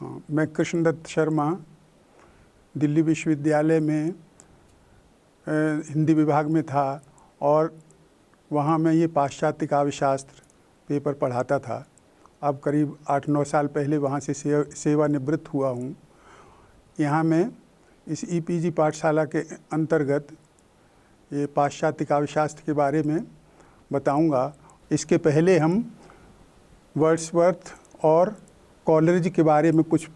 हाँ, मैं कृष्णदत्त शर्मा दिल्ली विश्वविद्यालय में हिंदी विभाग में था और वहाँ मैं ये पाश्चात्य काव्य शास्त्र पेपर पढ़ाता था। अब करीब 8-9 साल पहले वहाँ से सेवानिवृत्त हुआ हूँ। यहाँ मैं इस ईपीजी पाठशाला के अंतर्गत ये पाश्चात्य काव्य शास्त्र के बारे में बताऊँगा। इसके पहले हम वर्ड्सवर्थ और कॉलरिज के बारे में कुछ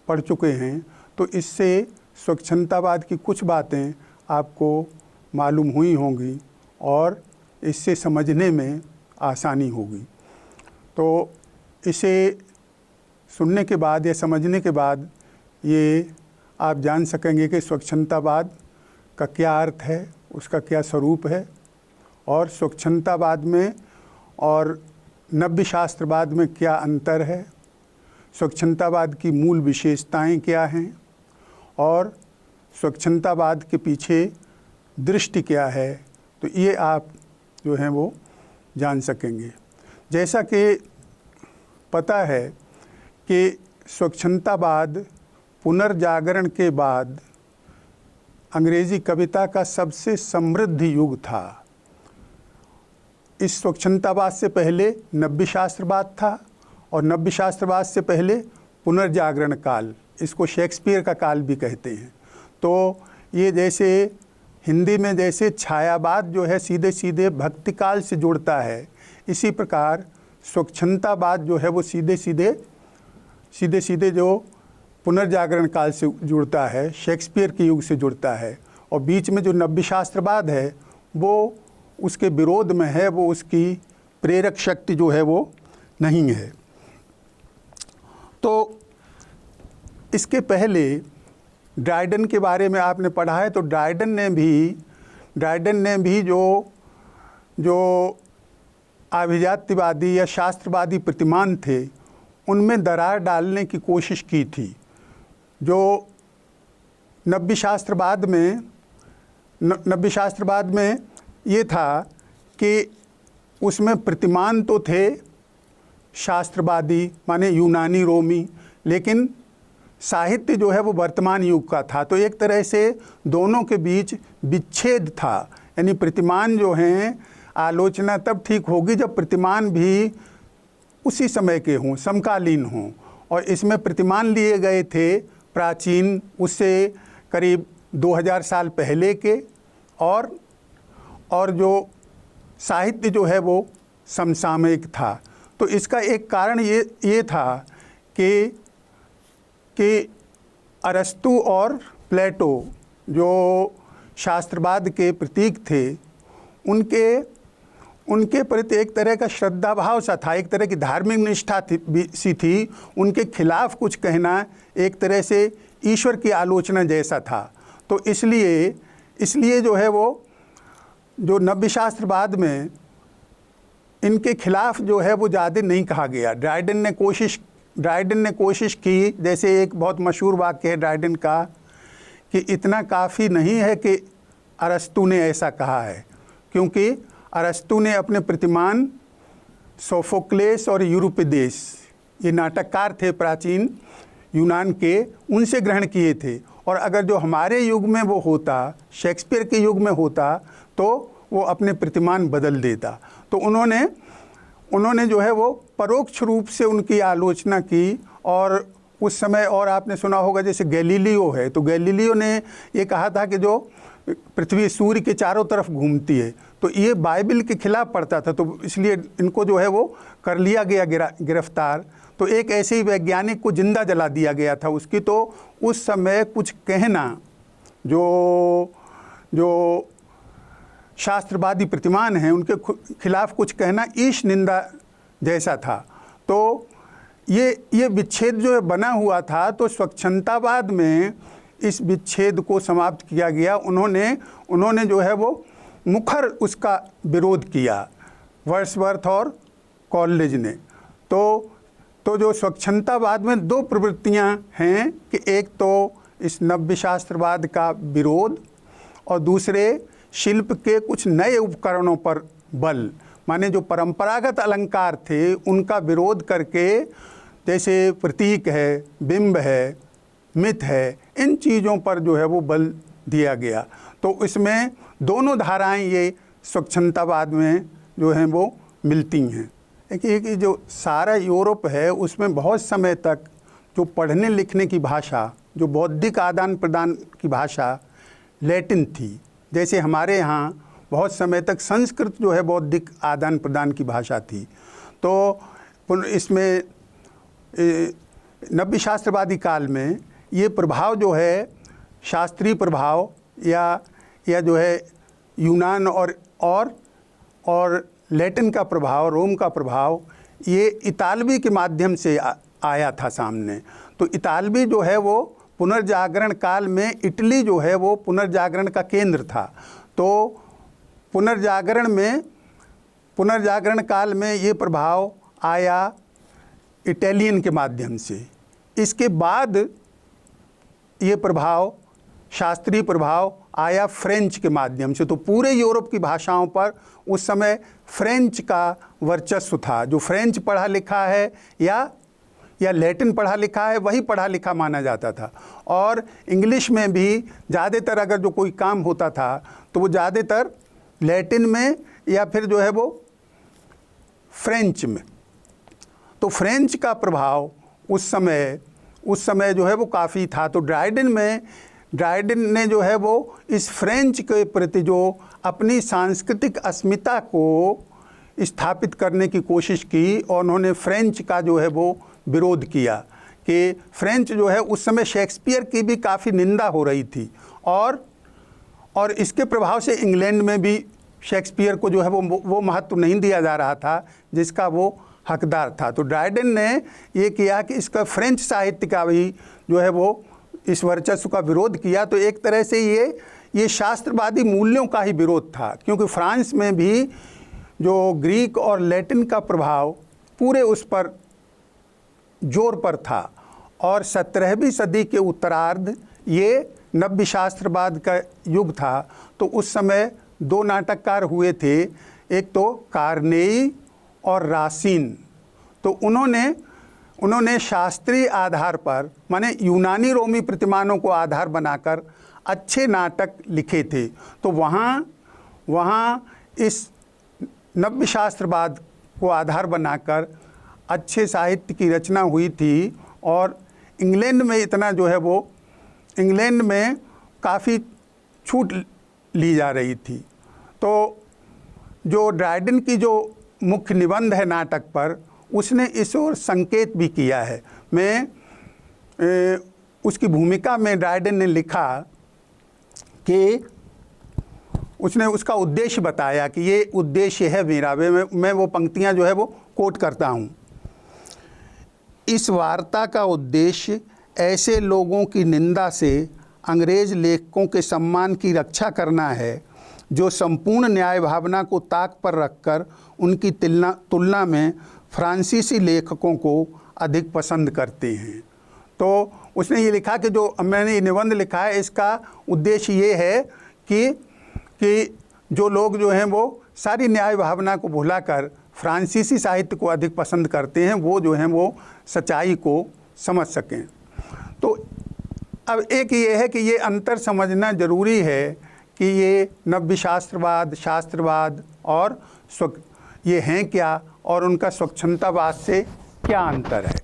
पढ़ चुके हैं, तो इससे स्वच्छंदतावाद की कुछ बातें आपको मालूम हुई होंगी और इससे समझने में आसानी होगी। तो इसे सुनने के बाद या समझने के बाद ये आप जान सकेंगे कि स्वच्छंदतावाद का क्या अर्थ है, उसका क्या स्वरूप है और स्वच्छंदतावाद में और नव्यशास्त्रवाद में क्या अंतर है, स्वच्छंदतावाद की मूल विशेषताएं क्या हैं और स्वच्छंदतावाद के पीछे दृष्टि क्या है। तो ये आप जो हैं वो जान सकेंगे। जैसा कि पता है कि स्वच्छंदतावाद पुनर्जागरण के बाद अंग्रेज़ी कविता का सबसे समृद्ध युग था। इस स्वच्छंदतावाद से पहले नव्यशास्त्रवाद था और नव्यशास्त्रवाद से पहले पुनर्जागरण काल, इसको शेक्सपियर का काल भी कहते हैं। तो ये जैसे हिंदी में जैसे छायावाद जो है सीधे सीधे भक्ति काल से जुड़ता है, इसी प्रकार स्वच्छंदतावाद जो है वो सीधे सीधे जो पुनर्जागरण काल से जुड़ता है, शेक्सपियर के युग से जुड़ता है। और बीच में जो नव्यशास्त्रवाद है वो उसके विरोध में है, वो उसकी प्रेरक शक्ति जो है वो नहीं है। तो इसके पहले ड्राइडन के बारे में आपने पढ़ा है। तो ड्राइडन ने भी जो अभिजात्यवादी या शास्त्रवादी प्रतिमान थे उनमें दरार डालने की कोशिश की थी। जो नव्यशास्त्रवाद में ये था कि उसमें प्रतिमान तो थे शास्त्रवादी माने यूनानी रोमी, लेकिन साहित्य जो है वो वर्तमान युग का था। तो एक तरह से दोनों के बीच विच्छेद था। यानी प्रतिमान जो हैं, आलोचना तब ठीक होगी जब प्रतिमान भी उसी समय के हों, समकालीन हों। और इसमें प्रतिमान लिए गए थे प्राचीन, उससे करीब 2000 साल पहले के, और जो साहित्य जो है वो समसामयिक था। तो इसका एक कारण ये था कि अरस्तु और प्लेटो जो शास्त्रवाद के प्रतीक थे, उनके प्रति एक तरह का श्रद्धा भाव सा था, एक तरह की धार्मिक निष्ठा सी थी। उनके खिलाफ कुछ कहना एक तरह से ईश्वर की आलोचना जैसा था। तो इसलिए जो है वो जो नव्यशास्त्रवाद में इनके खिलाफ जो है वो ज़्यादा नहीं कहा गया। ड्राइडन ने कोशिश की, जैसे एक बहुत मशहूर वाक्य है ड्राइडन का कि इतना काफ़ी नहीं है कि अरस्तु ने ऐसा कहा है, क्योंकि अरस्तु ने अपने प्रतिमान सोफोक्लेस और यूरिपिडेस, ये नाटककार थे प्राचीन यूनान के, उनसे ग्रहण किए थे। और अगर जो हमारे युग में वो होता, शेक्सपियर के युग में होता, तो वो अपने प्रतिमान बदल देता। तो उन्होंने जो है वो परोक्ष रूप से उनकी आलोचना की। और उस समय और आपने सुना होगा जैसे गैलीलियो है, तो गैलीलियो ने ये कहा था कि जो पृथ्वी सूर्य के चारों तरफ घूमती है, तो ये बाइबल के खिलाफ पड़ता था। तो इसलिए इनको जो है वो कर लिया गया गिरफ्तार। तो एक ऐसे ही वैज्ञानिक को जिंदा जला दिया गया था उसकी। तो उस समय कुछ कहना जो शास्त्रवादी प्रतिमान हैं उनके खिलाफ कुछ कहना ईश निंदा जैसा था। तो ये विच्छेद जो बना हुआ था, तो स्वच्छंदतावाद में इस विच्छेद को समाप्त किया गया। उन्होंने जो है वो मुखर उसका विरोध किया, वर्ड्सवर्थ और कॉलरिज ने। तो जो स्वच्छंदतावाद में दो प्रवृत्तियां हैं कि एक तो इस नव्यशास्त्रवाद का विरोध और दूसरे शिल्प के कुछ नए उपकरणों पर बल, माने जो परंपरागत अलंकार थे उनका विरोध करके जैसे प्रतीक है, बिंब है, मिथ है, इन चीज़ों पर जो है वो बल दिया गया। तो इसमें दोनों धाराएं ये स्वच्छंदतावाद में जो हैं वो मिलती हैं। देखिए कि जो सारा यूरोप है उसमें बहुत समय तक जो पढ़ने लिखने की भाषा, जो बौद्धिक आदान प्रदान की भाषा लैटिन थी। जैसे हमारे यहाँ बहुत समय तक संस्कृत जो है बौद्धिक आदान प्रदान की भाषा थी। तो इसमें नव्य शास्त्रवादी काल में ये प्रभाव जो है, शास्त्रीय प्रभाव या जो है यूनान और लैटिन का प्रभाव, रोम का प्रभाव, ये इतालवी के माध्यम से आया था सामने। तो इतालवी जो है वो पुनर्जागरण काल में, इटली जो है वो पुनर्जागरण का केंद्र था। तो पुनर्जागरण काल में ये प्रभाव आया इटालियन के माध्यम से। इसके बाद ये प्रभाव, शास्त्रीय प्रभाव आया फ्रेंच के माध्यम से। तो पूरे यूरोप की भाषाओं पर उस समय फ्रेंच का वर्चस्व था। जो फ्रेंच पढ़ा लिखा है या लैटिन पढ़ा लिखा है वही पढ़ा लिखा माना जाता था। और इंग्लिश में भी ज़्यादातर अगर जो कोई काम होता था तो वो ज़्यादातर लैटिन में या फिर जो है वो फ्रेंच में। तो फ्रेंच का प्रभाव उस समय जो है वो काफ़ी था। तो ड्राइडन ने जो है वो इस फ्रेंच के प्रति जो अपनी सांस्कृतिक अस्मिता को स्थापित करने की कोशिश की, और उन्होंने फ्रेंच का जो है वो विरोध किया कि फ्रेंच जो है उस समय शेक्सपियर की भी काफ़ी निंदा हो रही थी। और इसके प्रभाव से इंग्लैंड में भी शेक्सपियर को जो है वो महत्व नहीं दिया जा रहा था जिसका वो हकदार था। तो ड्राइडन ने ये किया कि इसका फ्रेंच साहित्य का भी जो है वो इस वर्चस्व का विरोध किया। तो एक तरह से ये शास्त्रवादी मूल्यों का ही विरोध था, क्योंकि फ्रांस में भी जो ग्रीक और लैटिन का प्रभाव पूरे उस पर जोर पर था। और 17वीं सदी के उत्तरार्ध ये नव्य शास्त्रवाद का युग था। तो उस समय दो नाटककार हुए थे, एक तो कार्नेई और रासिन। तो उन्होंने शास्त्रीय आधार पर, माने यूनानी रोमी प्रतिमानों को आधार बनाकर अच्छे नाटक लिखे थे। तो वहाँ इस नव्य शास्त्रवाद को आधार बनाकर अच्छे साहित्य की रचना हुई थी। और इंग्लैंड में इतना जो है वो, इंग्लैंड में काफ़ी छूट ली जा रही थी। तो जो ड्राइडन की जो मुख्य निबंध है नाटक पर, उसने इस ओर संकेत भी किया है। उसकी भूमिका में ड्राइडन ने लिखा कि उसने उसका उद्देश्य बताया कि ये उद्देश्य है मेरा। मैं वो पंक्तियां जो है वो कोट करता हूँ। इस वार्ता का उद्देश्य ऐसे लोगों की निंदा से अंग्रेज लेखकों के सम्मान की रक्षा करना है जो संपूर्ण न्याय भावना को ताक पर रखकर उनकी तुलना में फ्रांसीसी लेखकों को अधिक पसंद करते हैं। तो उसने ये लिखा कि जो मैंने ये निबंध लिखा है इसका उद्देश्य ये है कि जो लोग जो हैं वो सारी न्याय भावना को भुलाकर फ्रांसीसी साहित्य को अधिक पसंद करते हैं, वो जो हैं वो सच्चाई को समझ सकें। तो अब एक ये है कि ये अंतर समझना ज़रूरी है कि ये नव्य शास्त्रवाद और ये हैं क्या, और उनका स्वच्छंदतावाद से क्या अंतर है।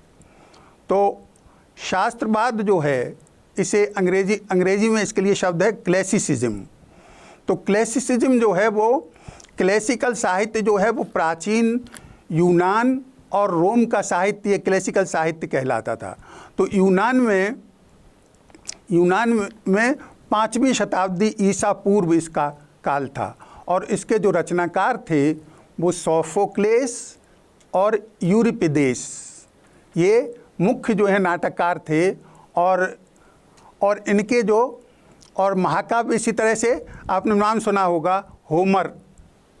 तो शास्त्रवाद जो है, इसे अंग्रेजी में इसके लिए शब्द है क्लासिसिज्म। तो क्लासिसिज्म जो है वो क्लासिकल साहित्य जो है वो प्राचीन यूनान और रोम का साहित्य क्लासिकल साहित्य कहलाता था। तो यूनान में 5वीं शताब्दी ईसा पूर्व इसका काल था। और इसके जो रचनाकार थे वो सोफोक्लेस और यूरिपिदेस, ये मुख्य जो है नाटककार थे। और इनके जो और महाकाव्य, इसी तरह से आपने नाम सुना होगा, होमर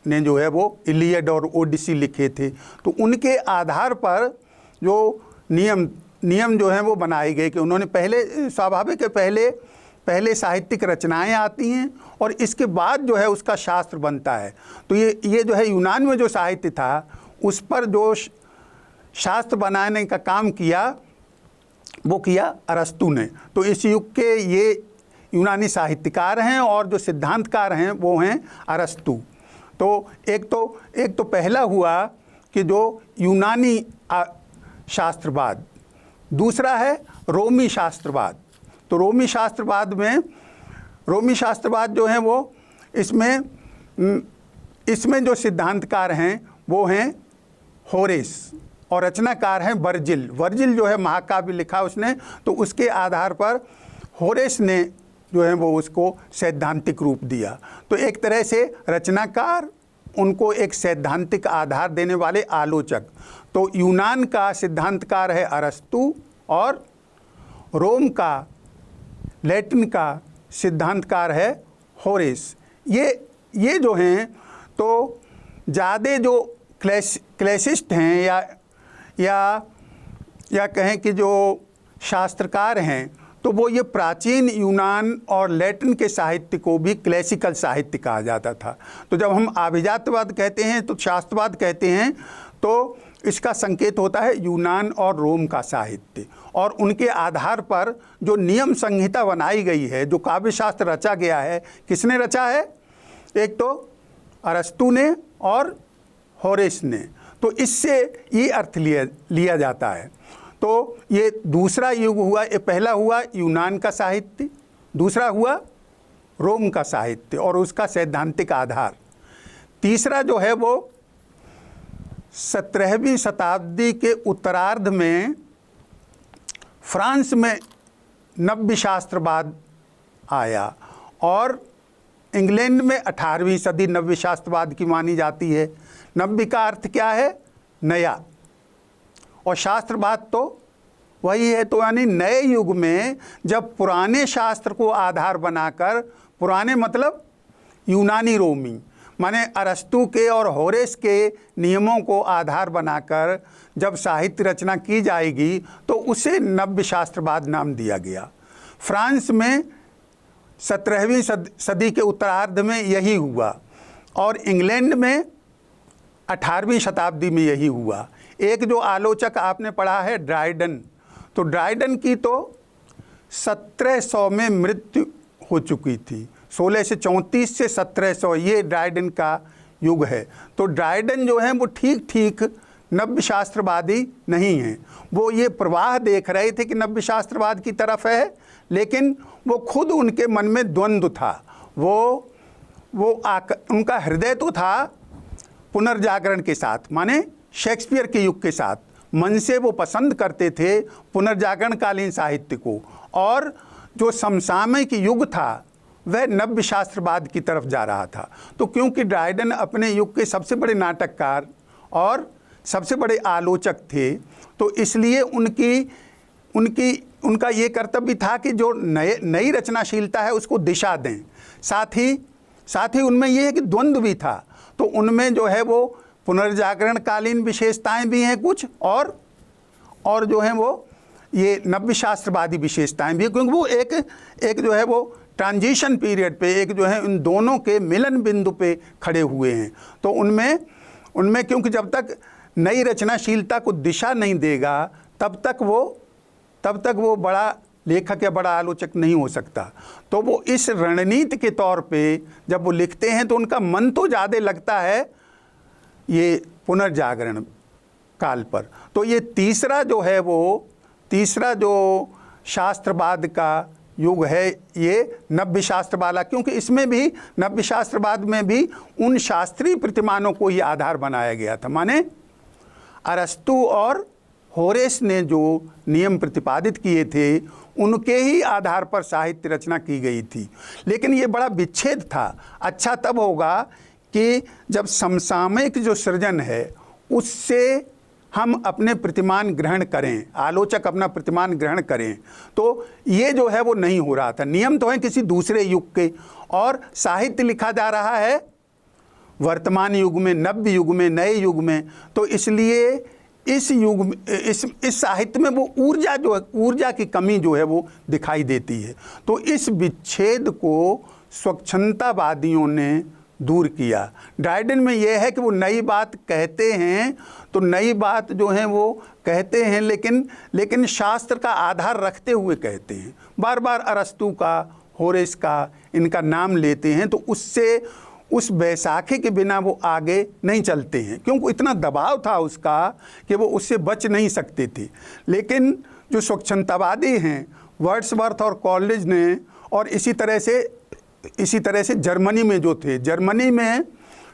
ने जो है वो इलियड और ओडिसी लिखे थे। तो उनके आधार पर जो नियम जो हैं वो बनाए गए कि उन्होंने स्वाभाविक है पहले साहित्यिक रचनाएं आती हैं और इसके बाद जो है उसका शास्त्र बनता है। तो ये जो है यूनान में जो साहित्य था उस पर जो शास्त्र बनाने का काम किया वो किया अरस्तु ने। तो इस युग के ये यूनानी साहित्यकार हैं और जो सिद्धांतकार हैं वो हैं अरस्तु। तो एक तो पहला हुआ कि जो यूनानी शास्त्रवाद, दूसरा है रोमी शास्त्रवाद। तो रोमी शास्त्रवाद जो है वो इसमें जो सिद्धांतकार हैं वो हैं होरेस और रचनाकार हैं वर्जिल जो है महाकाव्य लिखा उसने, तो उसके आधार पर होरेस ने जो है वो उसको सैद्धांतिक रूप दिया। तो एक तरह से रचनाकार, उनको एक सैद्धांतिक आधार देने वाले आलोचक। तो यूनान का सिद्धांतकार है अरस्तु और रोम का, लैटिन का सिद्धांतकार है होरेस। ये जो हैं तो ज़्यादा जो क्लैसिस्ट हैं या कहें कि जो शास्त्रकार हैं, तो वो ये प्राचीन यूनान और लैटिन के साहित्य को भी क्लासिकल साहित्य कहा जाता था। तो जब हम अभिजातवाद कहते हैं तो शास्त्रवाद कहते हैं, तो इसका संकेत होता है यूनान और रोम का साहित्य, और उनके आधार पर जो नियम संहिता बनाई गई है, जो काव्य शास्त्र रचा गया है, किसने रचा है? एक तो अरस्तु ने और होरेस ने। तो इससे ये अर्थ लिया जाता है। तो ये दूसरा युग हुआ। ये पहला हुआ यूनान का साहित्य, दूसरा हुआ रोम का साहित्य और उसका सैद्धांतिक आधार। तीसरा जो है वो 17वीं शताब्दी के उत्तरार्ध में फ्रांस में नव्य शास्त्रवाद आया, और इंग्लैंड में 18वीं सदी नव्य शास्त्रवाद की मानी जाती है। नव्य का अर्थ क्या है? नया, और शास्त्रवाद तो वही है। तो यानी नए युग में जब पुराने शास्त्र को आधार बनाकर, पुराने मतलब यूनानी रोमी, माने अरस्तु के और होरेस के नियमों को आधार बनाकर जब साहित्य रचना की जाएगी तो उसे नव्य शास्त्रवाद नाम दिया गया। फ्रांस में 17वीं सदी के उत्तरार्ध में यही हुआ, और इंग्लैंड में 18वीं शताब्दी में यही हुआ। एक जो आलोचक आपने पढ़ा है ड्राइडन, तो ड्राइडन की तो 1700 में मृत्यु हो चुकी थी। 1634 से 1700 ये ड्राइडन का युग है। तो ड्राइडन जो है वो ठीक नव्य शास्त्रवादी नहीं हैं। वो ये प्रवाह देख रहे थे कि नव्य शास्त्रवाद की तरफ है, लेकिन वो खुद उनके मन में द्वंद्व था। उनका हृदय तो था पुनर्जागरण के साथ, माने शेक्सपियर के युग के साथ। मन से वो पसंद करते थे पुनर्जागरणकालीन साहित्य को, और जो समसामयिक युग था वह नव्य शास्त्रवाद की तरफ जा रहा था। तो क्योंकि ड्राइडन अपने युग के सबसे बड़े नाटककार और सबसे बड़े आलोचक थे, तो इसलिए उनका ये कर्तव्य था कि जो नई रचनाशीलता है उसको दिशा दें। साथ ही उनमें ये है कि द्वंद्व भी था। तो उनमें जो है वो पुनर्जागरणकालीन विशेषताएं भी हैं कुछ, और जो है वो ये नव्य शास्त्रवादी विशेषताएं भी हैं, क्योंकि वो एक जो है वो ट्रांजिशन पीरियड पे, एक जो है इन दोनों के मिलन बिंदु पे खड़े हुए हैं। तो उनमें क्योंकि जब तक नई रचनाशीलता को दिशा नहीं देगा तब तक वो बड़ा लेखक या बड़ा आलोचक नहीं हो सकता। तो वो इस रणनीति के तौर पे जब वो लिखते हैं तो उनका मन तो ज़्यादा लगता है ये पुनर्जागरण काल पर। तो ये तीसरा जो शास्त्रवाद का युग है ये नव्य शास्त्र वाला, क्योंकि इसमें भी नव्य शास्त्रवाद में भी उन शास्त्रीय प्रतिमानों को ही आधार बनाया गया था। माने अरस्तु और होरेस ने जो नियम प्रतिपादित किए थे उनके ही आधार पर साहित्य रचना की गई थी। लेकिन ये बड़ा विच्छेद था। अच्छा तब होगा कि जब समसामयिक जो सृजन है उससे हम अपने प्रतिमान ग्रहण करें, आलोचक अपना प्रतिमान ग्रहण करें। तो ये जो है वो नहीं हो रहा था। नियम तो है किसी दूसरे युग के, और साहित्य लिखा जा रहा है वर्तमान युग में, नव्य युग में, नए युग में। तो इसलिए इस युग में, इस साहित्य में वो ऊर्जा की कमी जो है वो दिखाई देती है। तो इस विच्छेद को स्वच्छंदतावादियों ने दूर किया। ड्राइडन में ये है कि वो नई बात कहते हैं, तो नई बात जो है वो कहते हैं, लेकिन शास्त्र का आधार रखते हुए कहते हैं। बार बार अरस्तु का, होरेस का, इनका नाम लेते हैं, तो उससे उस बैसाखी के बिना वो आगे नहीं चलते हैं, क्योंकि इतना दबाव था उसका कि वो उससे बच नहीं सकते थे। लेकिन जो स्वच्छंदतावादी हैं, वर्ड्सवर्थ और कॉलेज ने, और इसी तरह से जर्मनी में जो थे, जर्मनी में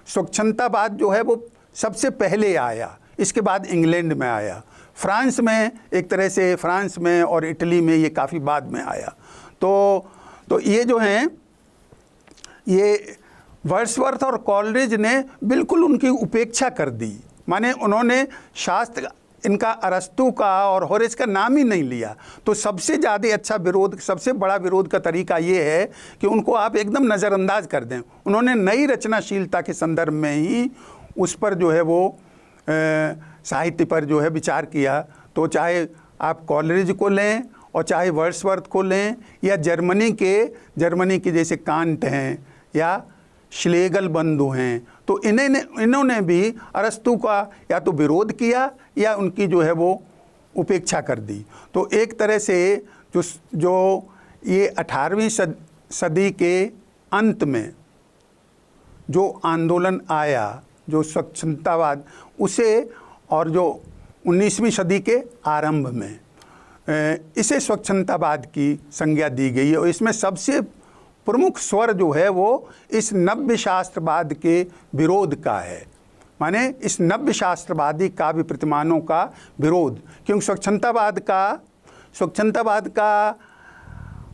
स्वच्छंदतावाद जो है वो सबसे पहले आया, इसके बाद इंग्लैंड में आया। फ्रांस में एक तरह से, फ्रांस में और इटली में ये काफ़ी बाद में आया। तो ये जो हैं, ये वर्ड्सवर्थ और कॉलरिज ने बिल्कुल उनकी उपेक्षा कर दी, माने उन्होंने शास्त्र, इनका अरस्तु का और होरेस का नाम ही नहीं लिया। तो सबसे ज़्यादा अच्छा विरोध, सबसे बड़ा विरोध का तरीका ये है कि उनको आप एकदम नज़रअंदाज कर दें। उन्होंने नई रचनाशीलता के संदर्भ में ही उस पर जो है वो साहित्य पर जो है विचार किया। तो चाहे आप कॉलरिज को लें और चाहे वर्ड्सवर्थ को लें, या जर्मनी के जैसे कांट हैं या श्लेगल बंधु हैं, तो इन्होंने भी अरस्तु का या तो विरोध किया या उनकी जो है वो उपेक्षा कर दी। तो एक तरह से जो ये 18वीं सदी के अंत में जो आंदोलन आया, जो स्वच्छंदतावाद, उसे, और जो 19वीं सदी के आरंभ में इसे स्वच्छंदतावाद की संज्ञा दी गई है। और इसमें सबसे प्रमुख स्वर जो है वो इस नव्य शास्त्रवाद के विरोध का है, माने इस नव्य शास्त्रवादी काव्य प्रतिमानों का विरोध। क्योंकि स्वच्छंदतावाद का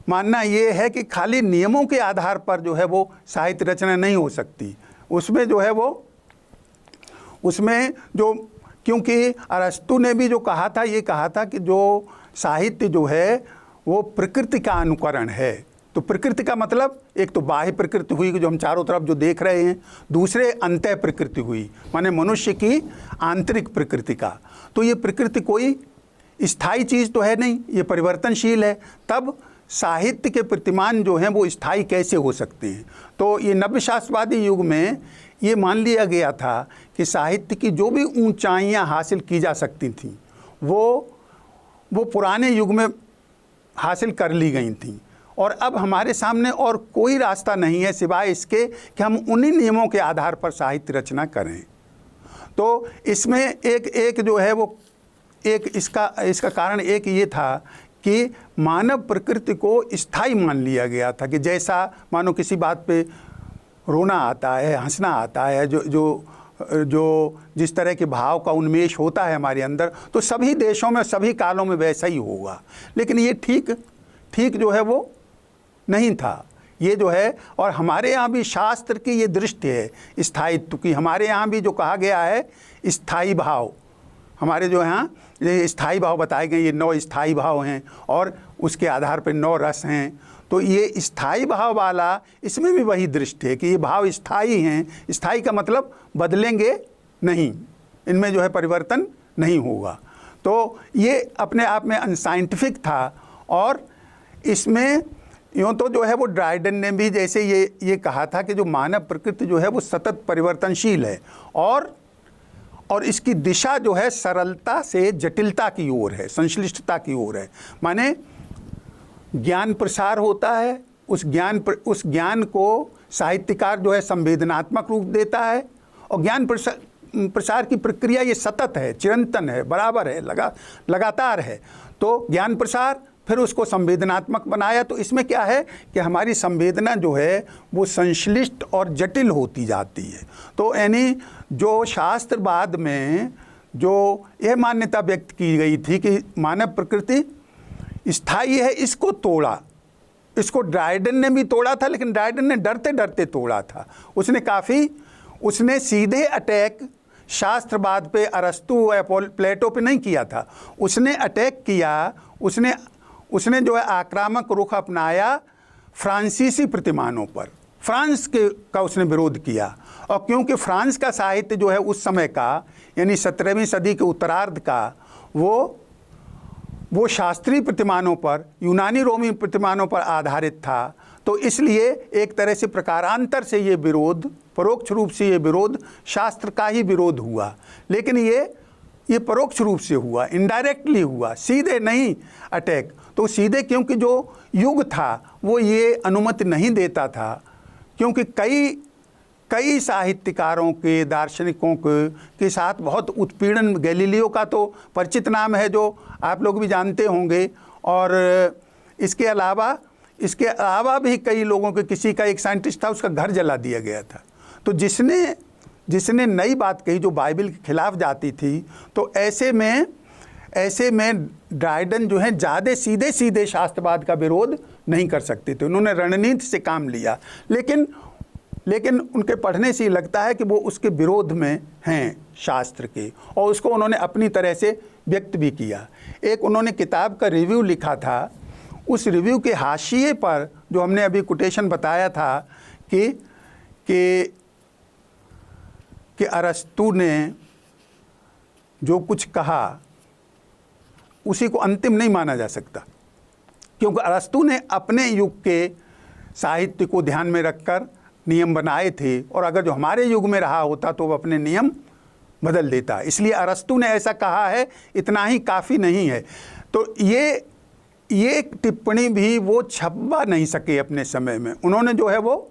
मानना ये है कि खाली नियमों के आधार पर जो है वो साहित्य रचना नहीं हो सकती। उसमें जो है वो, उसमें जो, क्योंकि अरस्तु ने भी जो कहा था, ये कहा था कि जो साहित्य जो है वो प्रकृति का अनुकरण है। तो प्रकृति का मतलब एक तो बाह्य प्रकृति हुई जो हम चारों तरफ जो देख रहे हैं, दूसरे अंतः प्रकृति हुई, माने मनुष्य की आंतरिक प्रकृति का। तो ये प्रकृति कोई स्थायी चीज़ तो है नहीं, ये परिवर्तनशील है। तब साहित्य के प्रतिमान जो हैं वो स्थायी कैसे हो सकते हैं? तो ये नव्य शास्त्रवादी युग में ये मान लिया गया था कि साहित्य की जो भी ऊंचाइयां हासिल की जा सकती थीं वो पुराने युग में हासिल कर ली गई थीं, और अब हमारे सामने और कोई रास्ता नहीं है सिवाय इसके कि हम उन्हीं नियमों के आधार पर साहित्य रचना करें। तो इसमें एक जो है वो, एक इसका कारण एक ये था कि मानव प्रकृति को स्थायी मान लिया गया था, कि जैसा मानो किसी बात पे रोना आता है, हंसना आता है, जो जिस तरह के भाव का उन्मेष होता है हमारे अंदर, तो सभी देशों में, सभी कालों में वैसा ही होगा। लेकिन ये ठीक जो है वो नहीं था, ये जो है। और हमारे यहाँ भी शास्त्र की ये दृष्टि है स्थायित्व की। हमारे यहाँ भी जो कहा गया है स्थायी भाव, हमारे जो यहाँ ये स्थायी भाव बताए गए, ये 9 स्थायी भाव हैं और उसके आधार पर 9 रस हैं। तो ये स्थायी भाव वाला, इसमें भी वही दृष्टि है कि ये भाव स्थायी हैं। स्थायी का मतलब बदलेंगे नहीं, इनमें जो है परिवर्तन नहीं होगा। तो ये अपने आप में अनसाइंटिफिक था। और इसमें यूँ तो जो है वो ड्राइडन ने भी जैसे ये कहा था कि जो मानव प्रकृति जो है वो सतत परिवर्तनशील है, और इसकी दिशा जो है सरलता से जटिलता की ओर है, संश्लिष्टता की ओर है। माने ज्ञान प्रसार होता है, उस ज्ञान को साहित्यकार जो है संवेदनात्मक रूप देता है, और ज्ञान प्रसार की प्रक्रिया ये सतत है, चिरंतन है, बराबर है, लगातार है। तो ज्ञान प्रसार, फिर उसको संवेदनात्मक बनाया। तो इसमें क्या है कि हमारी संवेदना जो है वो संश्लिष्ट और जटिल होती जाती है। तो यानी जो शास्त्रवाद में जो यह मान्यता व्यक्त की गई थी कि मानव प्रकृति स्थायी है, इसको तोड़ा। इसको ड्राइडन ने भी तोड़ा था, लेकिन ड्राइडन ने डरते डरते तोड़ा था। उसने सीधे अटैक शास्त्रवाद पे, अरस्तु या प्लेटो पे नहीं किया था। उसने अटैक किया, उसने जो है आक्रामक रुख अपनाया फ्रांसीसी प्रतिमानों पर, फ्रांस का उसने विरोध किया। और क्योंकि फ्रांस का साहित्य जो है उस समय का, यानी 17वीं सदी के उत्तरार्ध का, वो शास्त्रीय प्रतिमानों पर, यूनानी रोमी प्रतिमानों पर आधारित था। तो इसलिए एक तरह से प्रकारांतर से ये विरोध परोक्ष रूप से ये विरोध शास्त्र का ही विरोध हुआ, लेकिन ये परोक्ष रूप से हुआ, इनडायरेक्टली हुआ, सीधे नहीं अटैक। तो सीधे क्योंकि जो युग था वो ये अनुमति नहीं देता था, क्योंकि कई साहित्यकारों के, दार्शनिकों के साथ बहुत उत्पीड़न, गैलीलियो का तो परिचित नाम है जो आप लोग भी जानते होंगे, और इसके अलावा भी कई लोगों के, किसी का एक साइंटिस्ट था उसका घर जला दिया गया था। तो जिसने नई बात कही जो बाइबल के खिलाफ जाती थी, तो ऐसे में ड्राइडन जो है ज़्यादा सीधे शास्त्रवाद का विरोध नहीं कर सकते थे। उन्होंने रणनीति से काम लिया, लेकिन उनके पढ़ने से लगता है कि वो उसके विरोध में हैं शास्त्र के, और उसको उन्होंने अपनी तरह से व्यक्त भी किया। एक उन्होंने किताब का रिव्यू लिखा था, उस रिव्यू के हाशिए पर जो हमने अभी कोटेशन बताया था कि अरस्तू ने जो कुछ कहा उसी को अंतिम नहीं माना जा सकता, क्योंकि अरस्तू ने अपने युग के साहित्य को ध्यान में रखकर नियम बनाए थे, और अगर जो हमारे युग में रहा होता तो वो अपने नियम बदल देता। इसलिए अरस्तू ने ऐसा कहा है, इतना ही काफ़ी नहीं है। तो ये टिप्पणी भी वो छपवा नहीं सके अपने समय में। उन्होंने जो है वो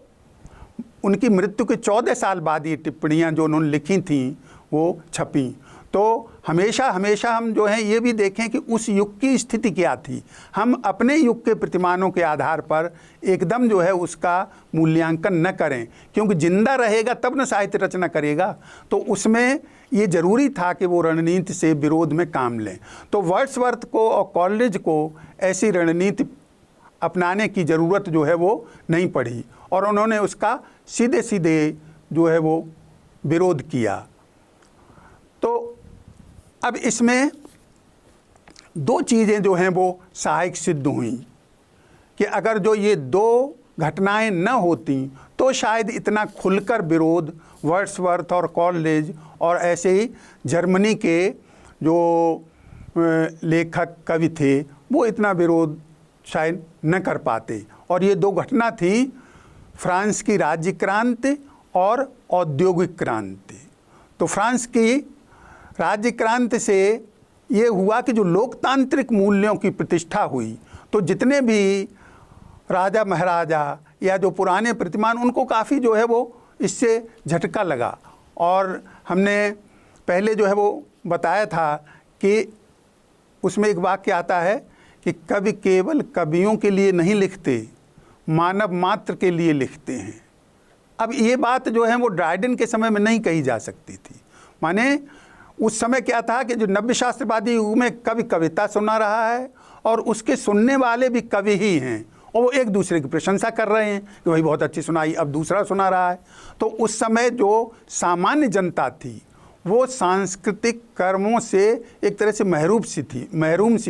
उनकी मृत्यु के 14 साल बाद ये टिप्पणियाँ जो उन्होंने लिखी थीं वो छपी। तो हमेशा हम जो है ये भी देखें कि उस युग की स्थिति क्या थी। हम अपने युग के प्रतिमानों के आधार पर एकदम जो है उसका मूल्यांकन न करें, क्योंकि जिंदा रहेगा तब न साहित्य रचना करेगा। तो उसमें ये ज़रूरी था कि वो रणनीति से विरोध में काम लें। तो वर्ड्सवर्थ को और कॉलेरिज को ऐसी रणनीति अपनाने की ज़रूरत जो है वो नहीं पड़ी, और उन्होंने उसका सीधे जो है वो विरोध किया। तो अब इसमें दो चीज़ें जो हैं वो सहायक सिद्ध हुई कि अगर जो ये दो घटनाएं न होती तो शायद इतना खुलकर विरोध वर्ड्सवर्थ और कॉलेरिज और ऐसे ही जर्मनी के जो लेखक कवि थे वो इतना विरोध शायद न कर पाते। और ये दो घटना थी फ्रांस की राज्य क्रांति और औद्योगिक क्रांति। तो फ्रांस की राज्य क्रांति से ये हुआ कि जो लोकतांत्रिक मूल्यों की प्रतिष्ठा हुई, तो जितने भी राजा महाराजा या जो पुराने प्रतिमान, उनको काफ़ी जो है वो इससे झटका लगा। और हमने पहले जो है वो बताया था कि उसमें एक वाक्य आता है कि कवि केवल कवियों के लिए नहीं लिखते, मानव मात्र के लिए लिखते हैं। अब ये बात जो है वो ड्राइडन के समय में नहीं कही जा सकती थी। माने उस समय क्या था कि जो नव्य शास्त्रवादी युग में कवि कविता सुना रहा है और उसके सुनने वाले भी कवि ही हैं, और वो एक दूसरे की प्रशंसा कर रहे हैं कि भाई बहुत अच्छी सुनाई, अब दूसरा सुना रहा है। तो उस समय जो सामान्य जनता थी वो सांस्कृतिक कर्मों से एक तरह से महरूम सी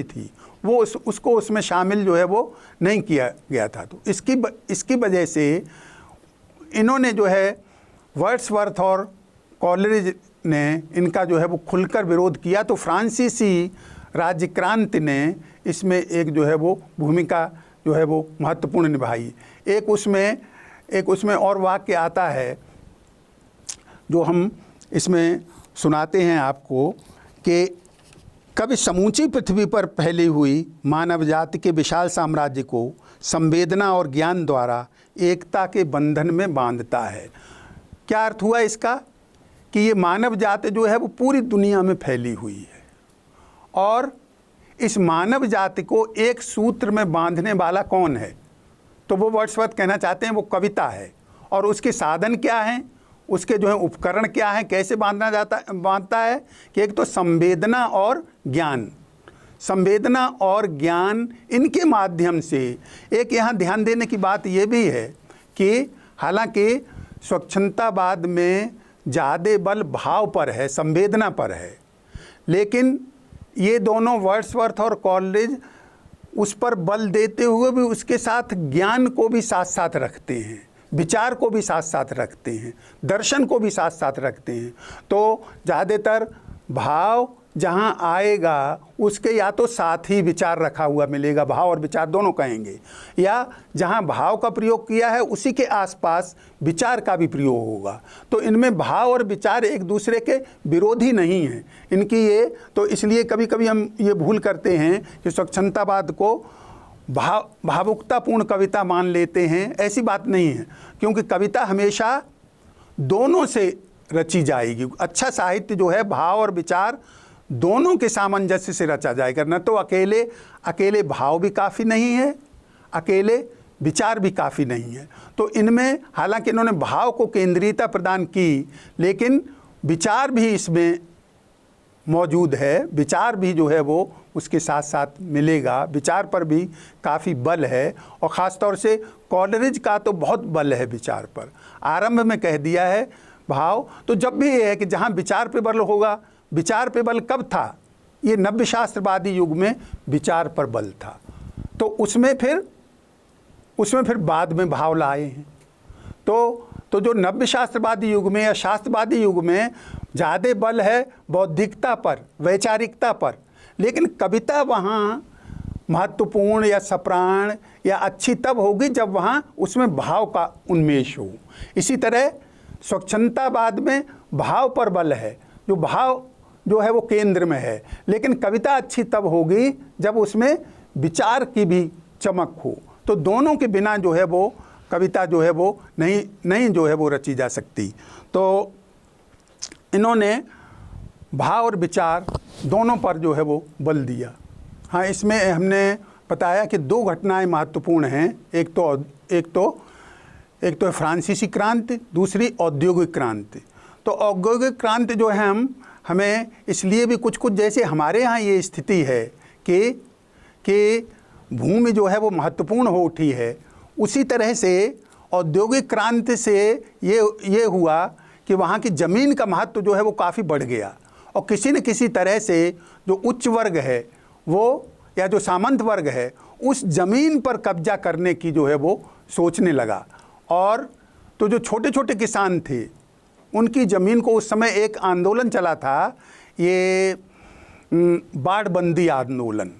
थी, वो उसको उसमें शामिल जो है वो नहीं किया गया था। तो इसकी वजह से इन्होंने जो है वर्ड्सवर्थ और कॉलेरिज ने इनका जो है वो खुलकर विरोध किया। तो फ्रांसीसी राज्य क्रांति ने इसमें एक जो है वो भूमिका जो है वो महत्वपूर्ण निभाई। एक उसमें और वाक्य आता है जो हम इसमें सुनाते हैं आपको कि कभी समूची पृथ्वी पर फैली हुई मानव जाति के विशाल साम्राज्य को संवेदना और ज्ञान द्वारा एकता के बंधन में बांधता है। क्या अर्थ हुआ इसका कि ये मानव जाति जो है वो पूरी दुनिया में फैली हुई है, और इस मानव जाति को एक सूत्र में बांधने वाला कौन है? तो वो वर्ड्सवर्थ कहना चाहते हैं वो कविता है। और उसके साधन क्या हैं, उसके जो है उपकरण क्या हैं, कैसे बांधता है कि एक तो संवेदना और ज्ञान, इनके माध्यम से। एक यहाँ ध्यान देने की बात ये भी है कि हालांकि स्वच्छंदतावाद में ज़्यादा बल भाव पर है, संवेदना पर है, लेकिन ये दोनों वर्ड्सवर्थ और कॉलेरिज उस पर बल देते हुए भी उसके साथ ज्ञान को भी साथ साथ रखते हैं, विचार को भी साथ साथ रखते हैं, दर्शन को भी साथ साथ रखते हैं। तो ज़्यादातर भाव जहाँ आएगा उसके या तो साथ ही विचार रखा हुआ मिलेगा, भाव और विचार दोनों कहेंगे, या जहाँ भाव का प्रयोग किया है उसी के आसपास विचार का भी प्रयोग होगा। तो इनमें भाव और विचार एक दूसरे के विरोधी नहीं हैं इनकी ये। तो इसलिए कभी कभी हम ये भूल करते हैं कि स्वच्छंदतावाद को भावुकतापूर्ण कविता मान लेते हैं। ऐसी बात नहीं है, क्योंकि कविता हमेशा दोनों से रची जाएगी। अच्छा साहित्य जो है भाव और विचार दोनों के सामंजस्य से रचा जाएगा। न तो अकेले भाव भी काफ़ी नहीं है, अकेले विचार भी काफ़ी नहीं है। तो इनमें हालांकि इन्होंने भाव को केंद्रीयता प्रदान की, लेकिन विचार भी इसमें मौजूद है। विचार भी जो है वो उसके साथ साथ मिलेगा, विचार पर भी काफ़ी बल है। और ख़ास तौर से कॉलरिज का तो बहुत बल है विचार पर। आरंभ में कह दिया है भाव, तो जब भी ये है कि जहाँ विचार पे बल होगा, विचार पे बल कब था? ये नव्य शास्त्रवादी युग में विचार पर बल था। तो उसमें फिर बाद में भाव लाए हैं। तो जो नव्य शास्त्रवादी युग में या शास्त्रवादी युग में ज़्यादा बल है बौद्धिकता पर, वैचारिकता पर, लेकिन कविता वहाँ महत्वपूर्ण या सप्राण या अच्छी तब होगी जब वहाँ उसमें भाव का उन्मेष हो। इसी तरह स्वच्छंदतावाद में भाव पर बल है, जो भाव जो है वो केंद्र में है, लेकिन कविता अच्छी तब होगी जब उसमें विचार की भी चमक हो। तो दोनों के बिना जो है वो कविता जो है वो नहीं जो है वो रची जा सकती। तो इन्होंने भाव और विचार दोनों पर जो है वो बल दिया। हाँ, इसमें हमने बताया कि दो घटनाएं महत्वपूर्ण हैं। एक तो फ्रांसीसी क्रांति, दूसरी औद्योगिक क्रांति। तो औद्योगिक क्रांति जो है हमें इसलिए भी कुछ जैसे हमारे यहाँ ये स्थिति है कि भूमि जो है वो महत्वपूर्ण हो उठी है, उसी तरह से औद्योगिक क्रांति से ये हुआ कि वहाँ की ज़मीन का महत्व जो है वो काफ़ी बढ़ गया। और किसी न किसी तरह से जो उच्च वर्ग है वो या जो सामंत वर्ग है उस ज़मीन पर कब्जा करने की जो है वो सोचने लगा। और तो जो छोटे छोटे किसान थे उनकी ज़मीन को, उस समय एक आंदोलन चला था, ये बाड़बंदी आंदोलन,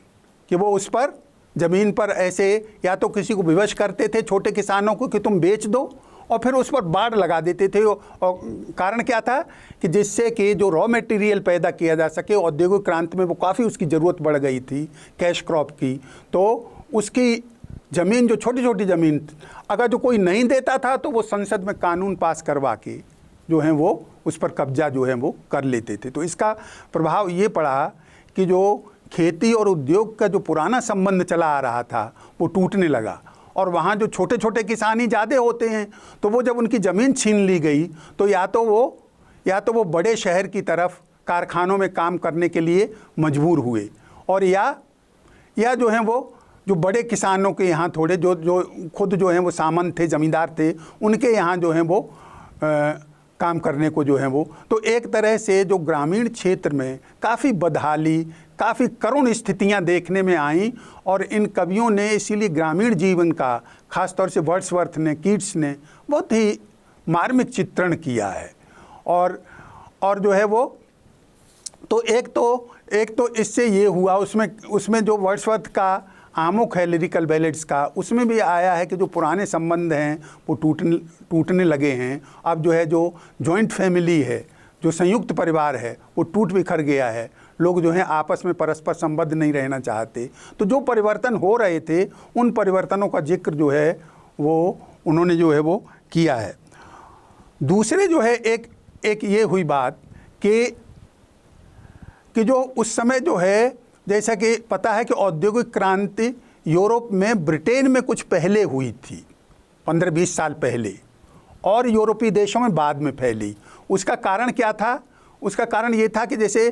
कि वो उस पर ज़मीन पर ऐसे या तो किसी को विवश करते थे छोटे किसानों को कि तुम बेच दो, और फिर उस पर बाड़ लगा देते थे। और कारण क्या था कि जिससे कि जो रॉ मटेरियल पैदा किया जा सके, औद्योगिक क्रांति में वो काफ़ी उसकी ज़रूरत बढ़ गई थी कैश क्रॉप की। तो उसकी ज़मीन, जो छोटी छोटी ज़मीन, अगर जो कोई नहीं देता था तो वो संसद में कानून पास करवा के जो है वो उस पर कब्जा जो है वो कर लेते थे। तो इसका प्रभाव ये पड़ा कि जो खेती और उद्योग का जो पुराना संबंध चला आ रहा था वो टूटने लगा। और वहाँ जो छोटे छोटे किसान ही ज़्यादा होते हैं, तो वो जब उनकी ज़मीन छीन ली गई तो या तो वो बड़े शहर की तरफ कारखानों में काम करने के लिए मजबूर हुए, और या जो हैं वो जो बड़े किसानों के यहाँ थोड़े जो खुद जो हैं वो सामंत थे, ज़मींदार थे, उनके यहाँ जो हैं वो काम करने को जो है वो। तो एक तरह से जो ग्रामीण क्षेत्र में काफ़ी बदहाली, काफ़ी करुण स्थितियां देखने में आईं, और इन कवियों ने इसीलिए ग्रामीण जीवन का, ख़ास तौर से वर्ड्सवर्थ ने, कीट्स ने बहुत ही मार्मिक चित्रण किया है। और जो है वो तो एक तो इससे ये हुआ, उसमें जो वर्ड्सवर्थ का आमुख है लिरिकल बैलेड्स का, उसमें भी आया है कि जो पुराने संबंध हैं वो टूटने लगे हैं। अब जो है जो जॉइंट फैमिली है, जो संयुक्त परिवार है, वो टूट बिखर गया है। लोग जो हैं आपस में परस्पर संबद्ध नहीं रहना चाहते। तो जो परिवर्तन हो रहे थे उन परिवर्तनों का जिक्र जो है वो उन्होंने जो है वो किया है। दूसरे जो है एक ये हुई बात कि जो उस समय जो है, जैसा कि पता है कि औद्योगिक क्रांति यूरोप में, ब्रिटेन में कुछ पहले हुई थी, 15-20 साल पहले, और यूरोपीय देशों में बाद में फैली। उसका कारण क्या था? उसका कारण ये था कि जैसे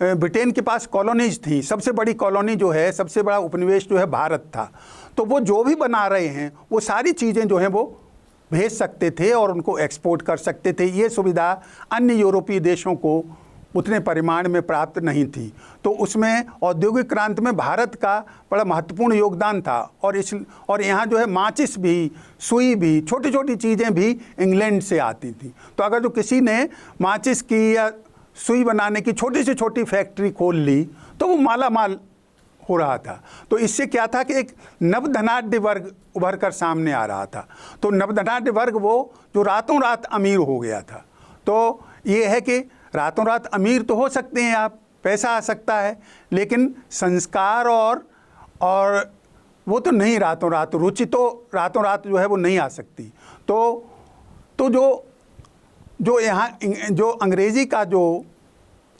ब्रिटेन के पास कॉलोनीज थी, सबसे बड़ी कॉलोनी जो है, सबसे बड़ा उपनिवेश जो है भारत था। तो वो जो भी बना रहे हैं वो सारी चीज़ें जो हैं वो भेज सकते थे और उनको एक्सपोर्ट कर सकते थे। ये सुविधा अन्य यूरोपीय देशों को उतने परिमाण में प्राप्त नहीं थी। तो उसमें औद्योगिक क्रांति में भारत का बड़ा महत्वपूर्ण योगदान था। और यहाँ जो है माचिस भी, सुई भी, छोटी छोटी चीज़ें भी इंग्लैंड से आती थी। तो अगर जो किसी ने माचिस की या सुई बनाने की छोटी से छोटी फैक्ट्री खोल ली तो वो माला माल हो रहा था। तो इससे क्या था कि एक नवधनाढ्य वर्ग उभर कर सामने आ रहा था। तो नवधनाढ्य वर्ग वो जो रातों रात अमीर हो गया था। तो ये है कि रातों रात अमीर तो हो सकते हैं आप, पैसा आ सकता है, लेकिन संस्कार और वो तो नहीं रातों रात, रुचि तो रातों रात जो है वो नहीं आ सकती। तो जो यहाँ जो अंग्रेज़ी का जो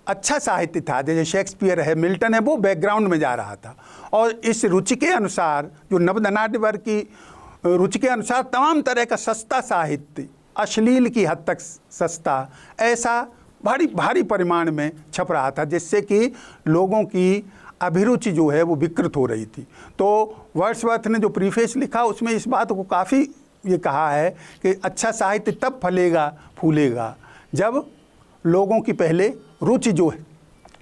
अच्छा साहित्य था, जैसे शेक्सपियर है, मिल्टन है, वो बैकग्राउंड में जा रहा था। और इस रुचि के अनुसार, जो नवधनाढ्य वर्ग की रुचि के अनुसार तमाम तरह का सस्ता साहित्य, अश्लील की हद तक सस्ता, ऐसा भारी भारी परिमाण में छप रहा था, जिससे कि लोगों की अभिरुचि जो है वो विकृत हो रही थी। तो वर्ड्सवर्थ ने जो प्रीफेस लिखा उसमें इस बात को काफ़ी ये कहा है कि अच्छा साहित्य तब फलेगा फूलेगा जब लोगों की पहले रुचि जो है,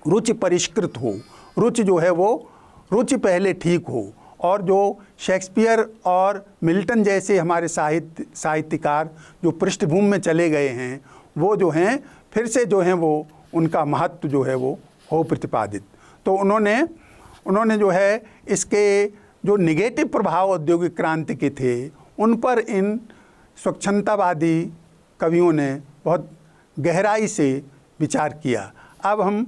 रुचि परिष्कृत हो, रुचि जो है वो रुचि पहले ठीक हो। और जो शेक्सपियर और मिल्टन जैसे हमारे साहित्यकार जो पृष्ठभूमि में चले गए हैं, वो जो हैं फिर से जो हैं वो उनका महत्व जो है वो हो प्रतिपादित। तो उन्होंने जो है इसके जो निगेटिव प्रभाव औद्योगिक क्रांति के थे उन पर इन स्वच्छंदतावादी कवियों ने बहुत गहराई से विचार किया। अब हम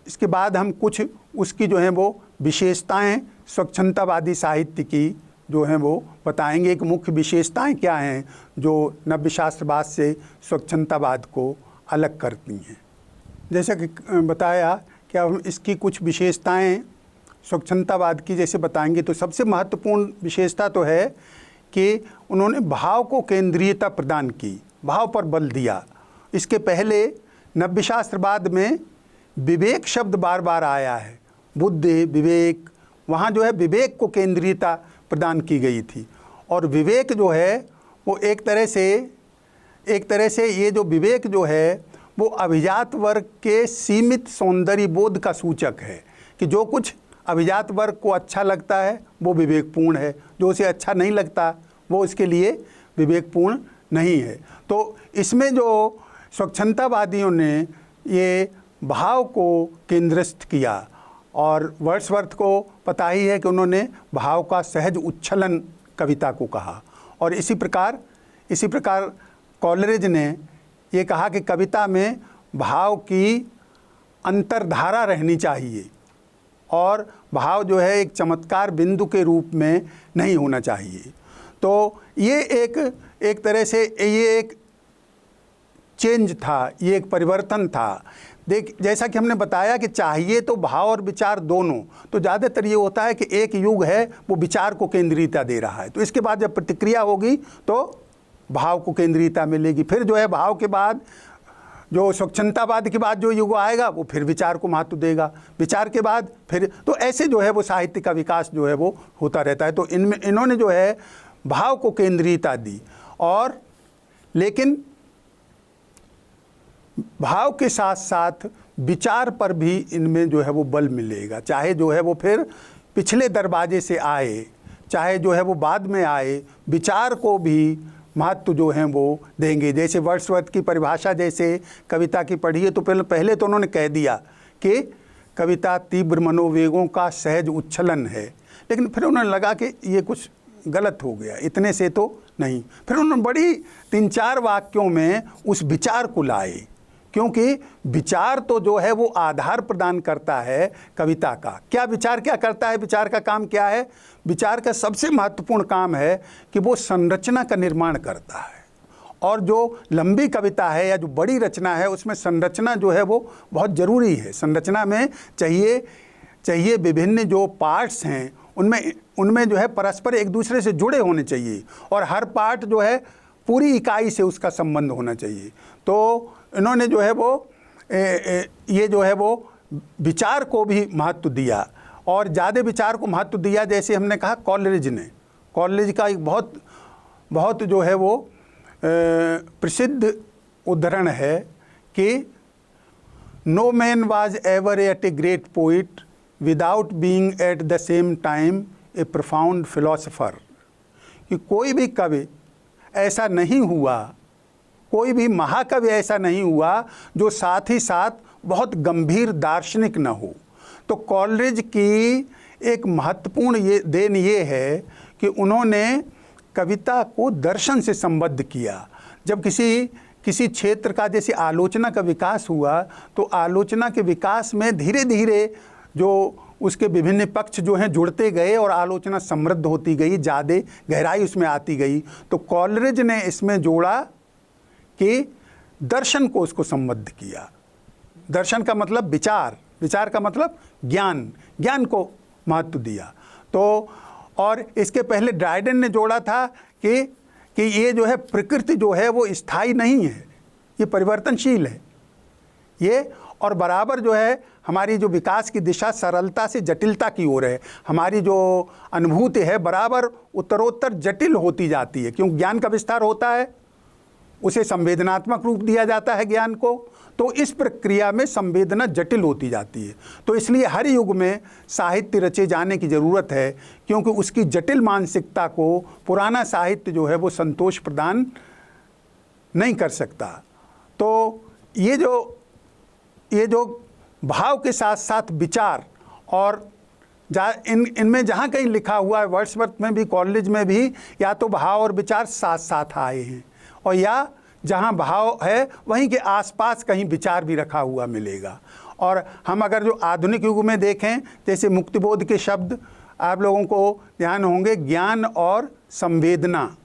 इसके बाद हम कुछ उसकी जो है वो विशेषताएं स्वच्छंदतावादी साहित्य की जो हैं वो बताएंगे। एक मुख्य विशेषताएं क्या हैं जो नव्यशास्त्रवाद से स्वच्छंदतावाद को अलग करती हैं। जैसा कि बताया कि हम इसकी कुछ विशेषताएं स्वच्छंदतावाद की जैसे बताएंगे, तो सबसे महत्वपूर्ण विशेषता तो है कि उन्होंने भाव को केंद्रीयता प्रदान की, भाव पर बल दिया। इसके पहले नव्यशास्त्रवाद में विवेक शब्द बार बार आया है, बुद्धि, विवेक, वहाँ जो है विवेक को केंद्रीयता प्रदान की गई थी। और विवेक जो है वो एक तरह से ये जो विवेक जो है वो अभिजात वर्ग के सीमित सौंदर्य बोध का सूचक है कि जो कुछ अभिजात वर्ग को अच्छा लगता है वो विवेकपूर्ण है, जो उसे अच्छा नहीं लगता वो इसके लिए विवेकपूर्ण नहीं है। तो इसमें जो स्वच्छंदतावादियों ने ये भाव को केंद्रस्थ किया, और वर्ड्सवर्थ को पता ही है कि उन्होंने भाव का सहज उच्छलन कविता को कहा। और इसी प्रकार कॉलरिज ने ये कहा कि कविता में भाव की अंतर्धारा रहनी चाहिए और भाव जो है एक चमत्कार बिंदु के रूप में नहीं होना चाहिए। तो ये एक तरह से ये एक चेंज था, ये एक परिवर्तन था। जैसा कि हमने बताया कि चाहिए तो भाव और विचार दोनों, तो ज़्यादातर ये होता है कि एक युग है वो विचार को केंद्रीयता दे रहा है, तो इसके बाद जब प्रतिक्रिया होगी तो भाव को केंद्रीयता मिलेगी। फिर जो है भाव के बाद जो स्वच्छंदतावाद के बाद जो युग आएगा वो फिर विचार को महत्व देगा, विचार के बाद फिर, तो ऐसे जो है वो साहित्य का विकास जो है वो होता रहता है। तो इन्होंने जो है भाव को केंद्रीयता दी, और लेकिन भाव के साथ साथ विचार पर भी इनमें जो है वो बल मिलेगा, चाहे जो है वो फिर पिछले दरवाजे से आए, चाहे जो है वो बाद में आए, विचार को भी महत्व जो है वो देंगे। जैसे वर्ड्सवर्थ की परिभाषा जैसे कविता की पढ़िए तो पहले तो उन्होंने कह दिया कि कविता तीव्र मनोवेगों का सहज उच्छलन है, लेकिन फिर उन्होंने लगा कि ये कुछ गलत हो गया, इतने से तो नहीं। फिर उन्होंने बड़ी 3-4 वाक्यों में उस विचार को लाए, क्योंकि विचार तो जो है वो आधार प्रदान करता है कविता का। क्या विचार क्या करता है, विचार का काम क्या है? विचार का सबसे महत्वपूर्ण काम है कि वो संरचना का निर्माण करता है। और जो लंबी कविता है या जो बड़ी रचना है उसमें संरचना जो है वो बहुत ज़रूरी है। संरचना में चाहिए विभिन्न जो पार्ट्स हैं उनमें जो है परस्पर एक दूसरे से जुड़े होने चाहिए, और हर पार्ट जो है पूरी इकाई से उसका संबंध होना चाहिए। तो इन्होंने जो है वो ये जो है वो विचार को भी महत्व दिया, और ज़्यादा विचार को महत्व दिया। जैसे हमने कहा कॉलरिज का एक बहुत जो है वो प्रसिद्ध उद्धरण है कि no man was ever at a great poet without being at the same time a profound philosopher, कि कोई भी कवि ऐसा नहीं हुआ, कोई भी महाकवि ऐसा नहीं हुआ जो साथ ही साथ बहुत गंभीर दार्शनिक न हो। तो कॉलरिज की एक महत्वपूर्ण देन ये है कि उन्होंने कविता को दर्शन से संबद्ध किया। जब किसी क्षेत्र का जैसे आलोचना का विकास हुआ तो आलोचना के विकास में धीरे धीरे जो उसके विभिन्न पक्ष जो हैं जुड़ते गए और आलोचना समृद्ध होती गई, ज़्यादा गहराई उसमें आती गई। तो कॉलरिज ने इसमें जोड़ा कि दर्शन को उसको संबद्ध किया। दर्शन का मतलब विचार, विचार का मतलब ज्ञान, ज्ञान को महत्व दिया। तो और इसके पहले ड्राइडन ने जोड़ा था कि ये जो है प्रकृति जो है वो स्थायी नहीं है, ये परिवर्तनशील है ये, और बराबर जो है हमारी जो विकास की दिशा सरलता से जटिलता की ओर है। हमारी जो अनुभूति है बराबर उत्तरोत्तर जटिल होती जाती है, क्योंकि ज्ञान का विस्तार होता है, उसे संवेदनात्मक रूप दिया जाता है ज्ञान को। तो इस प्रक्रिया में संवेदना जटिल होती जाती है। तो इसलिए हर युग में साहित्य रचे जाने की ज़रूरत है, क्योंकि उसकी जटिल मानसिकता को पुराना साहित्य जो है वो संतोष प्रदान नहीं कर सकता। तो ये जो भाव के साथ साथ विचार, और इनमें जहाँ कहीं लिखा हुआ है, वर्ड्सवर्थ में भी, कॉलरिज में भी, या तो भाव और विचार साथ साथ आए हैं, और या जहाँ भाव है वहीं के आसपास कहीं विचार भी रखा हुआ मिलेगा। और हम अगर जो आधुनिक युग में देखें, जैसे मुक्तिबोध के शब्द आप लोगों को ध्यान होंगे, ज्ञान और संवेदना,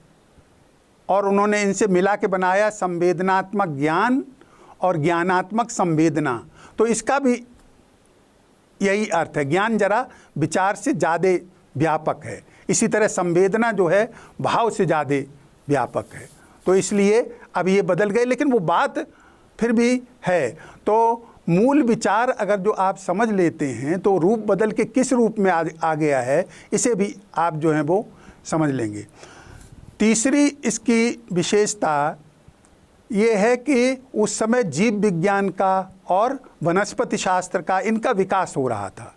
और उन्होंने इनसे मिला के बनाया संवेदनात्मक ज्ञान और ज्ञानात्मक संवेदना। तो इसका भी यही अर्थ है, ज्ञान जरा विचार से ज़्यादा व्यापक है, इसी तरह संवेदना जो है भाव से ज़्यादा व्यापक है। तो इसलिए अब ये बदल गए, लेकिन वो बात फिर भी है। तो मूल विचार अगर जो आप समझ लेते हैं तो रूप बदल के किस रूप में आ गया है, इसे भी आप जो है वो समझ लेंगे। तीसरी इसकी विशेषता ये है कि उस समय जीव विज्ञान का और वनस्पति शास्त्र का इनका विकास हो रहा था।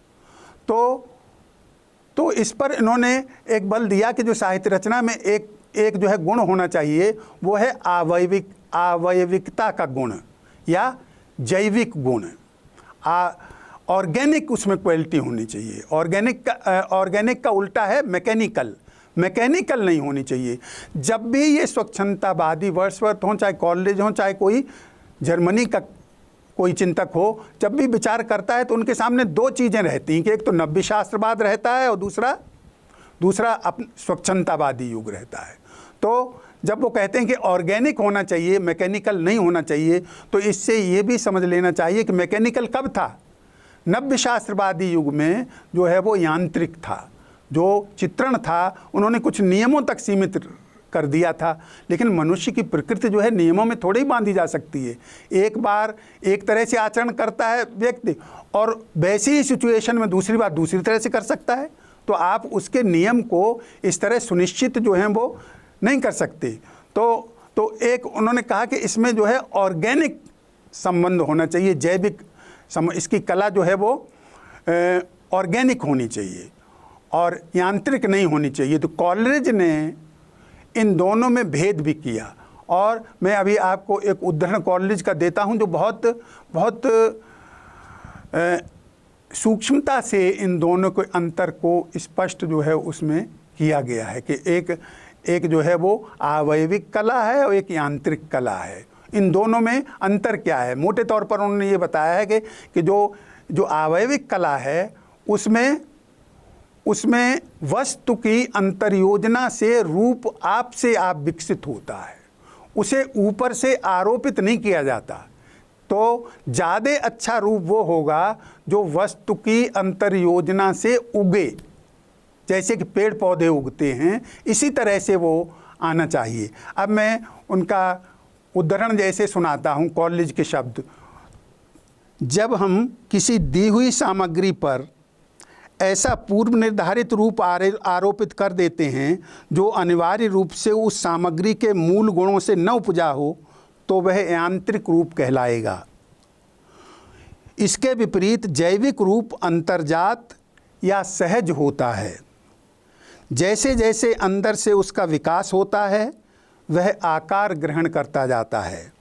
तो इस पर इन्होंने एक बल दिया कि जो साहित्य रचना में एक जो है गुण होना चाहिए, वो है आवयविकता का गुण या जैविक गुण। ऑर्गेनिक उसमें क्वालिटी होनी चाहिए। ऑर्गेनिक का उल्टा है मैकेनिकल नहीं होनी चाहिए। जब भी ये स्वच्छंदतावादी वर्ड्सवर्थ हों, चाहे कॉलरिज हों, चाहे कोई जर्मनी का कोई चिंतक हो, जब भी विचार करता है तो उनके सामने दो चीज़ें रहती हैं कि एक तो नव्य शास्त्रवाद रहता है और दूसरा स्वच्छंदतावादी युग रहता है। तो जब वो कहते हैं कि ऑर्गेनिक होना चाहिए, मैकेनिकल नहीं होना चाहिए, तो इससे ये भी समझ लेना चाहिए कि मैकेनिकल कब था? नव्य शास्त्रवादी युग में जो है वो यांत्रिक था। जो चित्रण था उन्होंने कुछ नियमों तक सीमित कर दिया था, लेकिन मनुष्य की प्रकृति जो है नियमों में थोड़ी बांधी जा सकती है। एक बार एक तरह से आचरण करता है व्यक्ति और वैसी ही सिचुएशन में दूसरी बार दूसरी तरह से कर सकता है, तो आप उसके नियम को इस तरह सुनिश्चित जो हैं वो नहीं कर सकते। तो एक उन्होंने कहा कि इसमें जो है ऑर्गेनिक संबंध होना चाहिए, जैविक इसकी कला जो है वो ऑर्गेनिक होनी चाहिए और यांत्रिक नहीं होनी चाहिए। तो कॉलरिज ने इन दोनों में भेद भी किया, और मैं अभी आपको एक उदाहरण कॉलरिज का देता हूं जो बहुत सूक्ष्मता से इन दोनों के अंतर को स्पष्ट जो है उसमें किया गया है कि एक जो है वो आवयविक कला है और एक यांत्रिक कला है। इन दोनों में अंतर क्या है? मोटे तौर पर उन्होंने ये बताया है कि जो आवयविक कला है उसमें वस्तु की अंतर्योजना से रूप आप से आप विकसित होता है, उसे ऊपर से आरोपित नहीं किया जाता। तो ज़्यादा अच्छा रूप वो होगा जो वस्तु की अंतर्योजना से उगे, जैसे कि पेड़ पौधे उगते हैं, इसी तरह से वो आना चाहिए। अब मैं उनका उदाहरण जैसे सुनाता हूँ, कॉलरिज के शब्द। जब हम किसी दी हुई सामग्री पर ऐसा पूर्व निर्धारित रूप आरोपित कर देते हैं जो अनिवार्य रूप से उस सामग्री के मूल गुणों से न उपजा हो, तो वह यांत्रिक रूप कहलाएगा। इसके विपरीत जैविक रूप अंतर्जात या सहज होता है। जैसे जैसे अंदर से उसका विकास होता है, वह आकार ग्रहण करता जाता है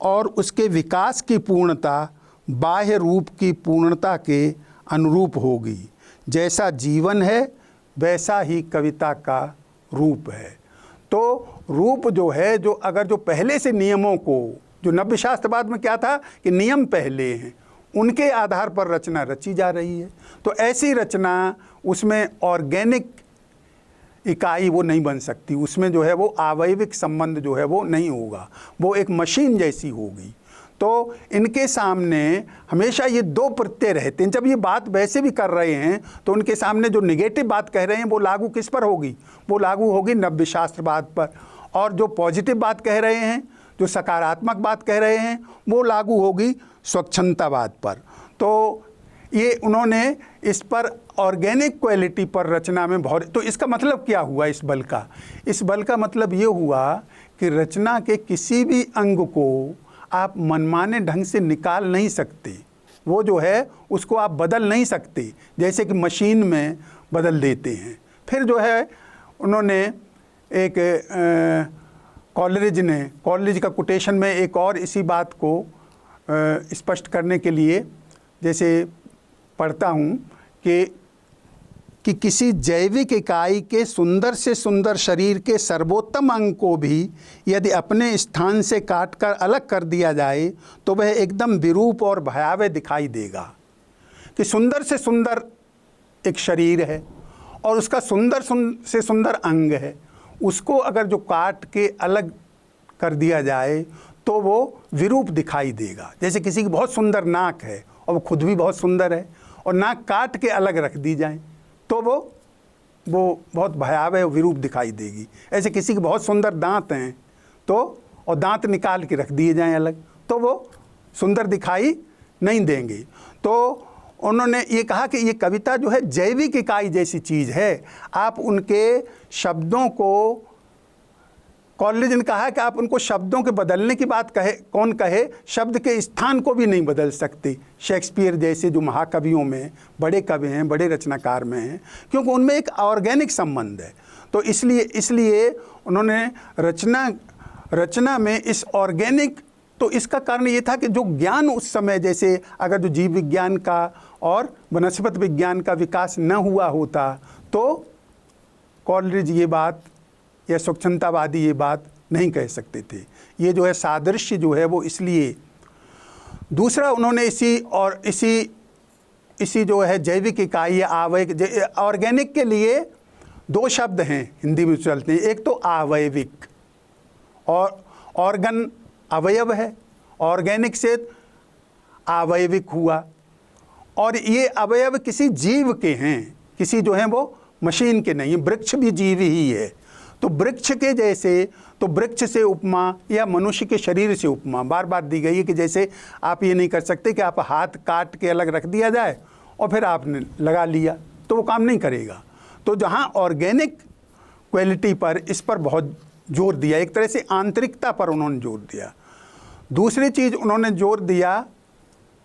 और उसके विकास की पूर्णता बाह्य रूप की पूर्णता के अनुरूप होगी। जैसा जीवन है वैसा ही कविता का रूप है। तो रूप जो है, जो अगर जो पहले से नियमों को, जो नव्य शास्त्रवाद में क्या था कि नियम पहले हैं, उनके आधार पर रचना रची जा रही है, तो ऐसी रचना उसमें ऑर्गेनिक इकाई वो नहीं बन सकती, उसमें जो है वो आवयविक संबंध जो है वो नहीं होगा, वो एक मशीन जैसी होगी। तो इनके सामने हमेशा ये दो प्रत्यय रहते हैं। जब ये बात वैसे भी कर रहे हैं तो उनके सामने जो निगेटिव बात कह रहे हैं वो लागू किस पर होगी? वो लागू होगी नव्य शास्त्रवाद पर। और जो पॉजिटिव बात कह रहे हैं, जो सकारात्मक बात कह रहे हैं, वो लागू होगी स्वच्छंदतावाद पर। तो ये उन्होंने इस पर ऑर्गेनिक क्वालिटी पर रचना में बहुत, तो इसका मतलब क्या हुआ इस बल का? इस बल का मतलब ये हुआ कि रचना के किसी भी अंग को आप मनमाने ढंग से निकाल नहीं सकते, वो जो है उसको आप बदल नहीं सकते, जैसे कि मशीन में बदल देते हैं। फिर जो है उन्होंने एक कॉलेज का कोटेशन में एक और इसी बात को स्पष्ट करने के लिए जैसे पढ़ता हूँ कि किसी जैविक इकाई के सुंदर से सुंदर शरीर के सर्वोत्तम अंग को भी यदि अपने स्थान से काटकर अलग कर दिया जाए तो वह एकदम विरूप और भयावह दिखाई देगा। कि सुंदर से सुंदर एक शरीर है और उसका सुंदर से सुंदर अंग है, उसको अगर जो काट के अलग कर दिया जाए तो वो विरूप दिखाई देगा। जैसे किसी की बहुत सुंदर नाक है और वो खुद भी बहुत सुंदर है, और नाक काट के अलग रख दी जाए तो वो बहुत भयावह विरूप दिखाई देगी। ऐसे किसी के बहुत सुंदर दांत हैं तो, और दांत निकाल के रख दिए जाएं अलग, तो वो सुंदर दिखाई नहीं देंगे। तो उन्होंने ये कहा कि ये कविता जो है जैविक इकाई जैसी चीज़ है। आप उनके शब्दों को, कॉलेज ने कहा कि आप उनको शब्दों के बदलने की बात कौन कहे, शब्द के स्थान को भी नहीं बदल सकते। शेक्सपियर जैसे जो महाकवियों में बड़े कवि हैं, बड़े रचनाकार में हैं, क्योंकि उनमें एक ऑर्गेनिक संबंध है। तो इसलिए उन्होंने रचना में इस ऑर्गेनिक, तो इसका कारण ये था कि जो ज्ञान उस समय, जैसे अगर जो जीव विज्ञान का और वनस्पति विज्ञान का विकास न हुआ होता तो कॉलेज ये बात या स्वच्छंदतावादी ये बात नहीं कह सकते थे। ये जो है सादृश्य जो है वो इसलिए। दूसरा उन्होंने इसी जो है जैविक इकाई या आवयविक, ऑर्गेनिक के लिए दो शब्द हैं हिंदी में चलते हैं। एक तो आवयविक, और ऑर्गन अवयव है, ऑर्गेनिक से आवयविक हुआ, और ये अवयव किसी जीव के हैं, किसी जो हैं वो मशीन के नहीं। वृक्ष भी जीव ही है, तो वृक्ष के जैसे, तो वृक्ष से उपमा या मनुष्य के शरीर से उपमा बार बार दी गई है कि जैसे आप ये नहीं कर सकते कि आप हाथ काट के अलग रख दिया जाए और फिर आपने लगा लिया, तो वो काम नहीं करेगा। तो जहाँ ऑर्गेनिक क्वालिटी पर, इस पर बहुत जोर दिया, एक तरह से आंतरिकता पर उन्होंने जोर दिया। दूसरी चीज़ उन्होंने जोर दिया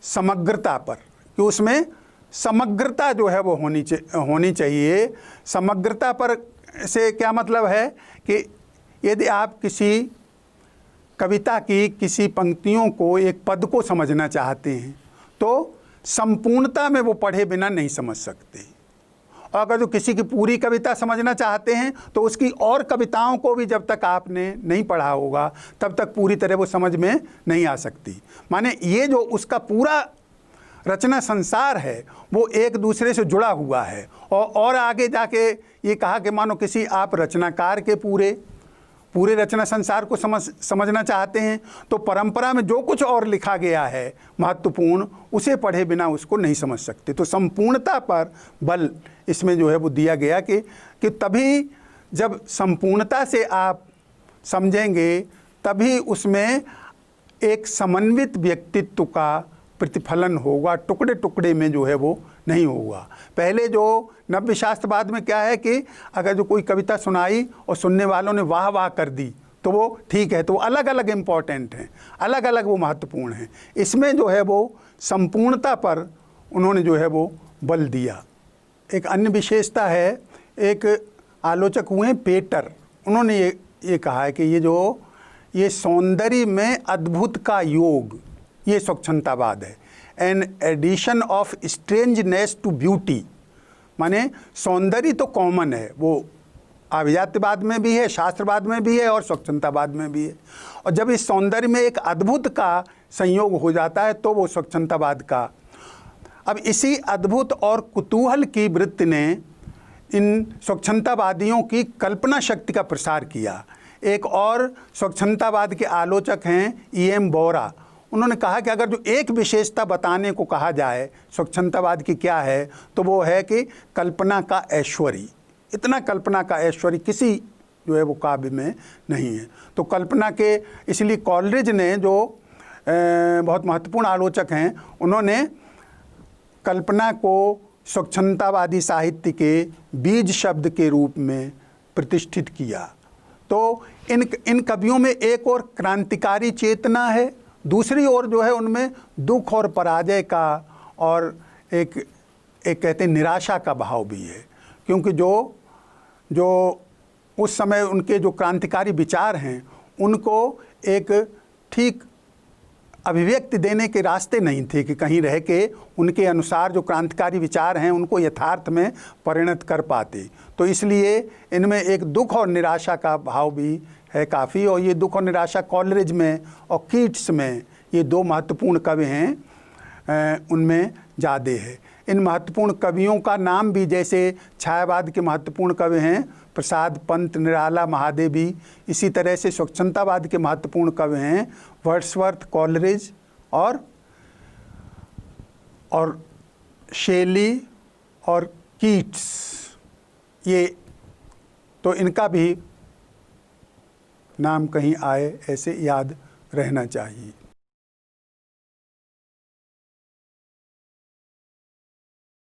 समग्रता पर, कि उसमें समग्रता जो है वो होनी चाहिए। समग्रता पर से क्या मतलब है कि यदि आप किसी कविता की किसी पंक्तियों को, एक पद को समझना चाहते हैं तो संपूर्णता में वो पढ़े बिना नहीं समझ सकते। और अगर जो किसी की पूरी कविता समझना चाहते हैं तो उसकी और कविताओं को भी जब तक आपने नहीं पढ़ा होगा तब तक पूरी तरह वो समझ में नहीं आ सकती। माने ये जो उसका पूरा रचना संसार है वो एक दूसरे से जुड़ा हुआ है। और आगे जाके ये कहा कि मानो किसी आप रचनाकार के पूरे रचना संसार को समझना चाहते हैं तो परंपरा में जो कुछ और लिखा गया है महत्वपूर्ण, उसे पढ़े बिना उसको नहीं समझ सकते। तो संपूर्णता पर बल इसमें जो है वो दिया गया कि तभी जब संपूर्णता से आप समझेंगे तभी उसमें एक समन्वित व्यक्तित्व का प्रतिफलन होगा, टुकड़े टुकड़े में जो है वो नहीं होगा। पहले जो नव्य शास्त्रवाद में क्या है कि अगर जो कोई कविता सुनाई और सुनने वालों ने वाह वाह कर दी तो वो ठीक है, तो वो अलग अलग इम्पॉर्टेंट हैं, अलग अलग वो महत्वपूर्ण हैं। इसमें जो है वो संपूर्णता पर उन्होंने जो है वो बल दिया। एक अन्य विशेषता है, एक आलोचक हुए पेटर, उन्होंने ये ये कहा है कि ये सौंदर्य में अद्भुत का योग, ये स्वच्छंदतावाद है। An addition of strangeness to beauty, माने सौंदर्य तो कॉमन है, वो अभिजात्यवाद में भी है, शास्त्रवाद में भी है और स्वच्छंदतावाद में भी है। और जब इस सौंदर्य में एक अद्भुत का संयोग हो जाता है तो वो स्वच्छंदतावाद का। अब इसी अद्भुत और कुतूहल की वृत्ति ने इन स्वच्छंदतावादियों की कल्पना शक्ति का प्रसार किया। एक और स्वच्छंदतावाद के आलोचक हैं E.M. बोरा। उन्होंने कहा कि अगर जो एक विशेषता बताने को कहा जाए स्वच्छंदतावाद की क्या है, तो वो है कि कल्पना का ऐश्वर्य। इतना कल्पना का ऐश्वर्य किसी जो है वो काव्य में नहीं है। तो कल्पना के, इसलिए कॉलरिज ने, जो बहुत महत्वपूर्ण आलोचक हैं, उन्होंने कल्पना को स्वच्छंदतावादी साहित्य के बीज शब्द के रूप में प्रतिष्ठित किया। तो इन कवियों में एक और क्रांतिकारी चेतना है, दूसरी ओर जो है उनमें दुख और पराजय का और एक कहते हैं निराशा का भाव भी है। क्योंकि जो उस समय उनके जो क्रांतिकारी विचार हैं उनको एक ठीक अभिव्यक्ति देने के रास्ते नहीं थे कि कहीं रह के उनके अनुसार जो क्रांतिकारी विचार हैं उनको यथार्थ में परिणत कर पाते। तो इसलिए इनमें एक दुख और निराशा का भाव भी है काफ़ी। और ये दुख और निराशा कॉलरिज में और कीट्स में, ये दो महत्वपूर्ण कवि हैं, उनमें ज़्यादा है। इन महत्वपूर्ण कवियों का नाम भी, जैसे छायावाद के महत्वपूर्ण कवि हैं प्रसाद पंत, निराला, महादेवी, इसी तरह से स्वच्छंदतावाद के महत्वपूर्ण कवि हैं वर्ड्सवर्थ, कॉलरिज और शेली और कीट्स। ये तो इनका भी नाम कहीं आए ऐसे याद रहना चाहिए।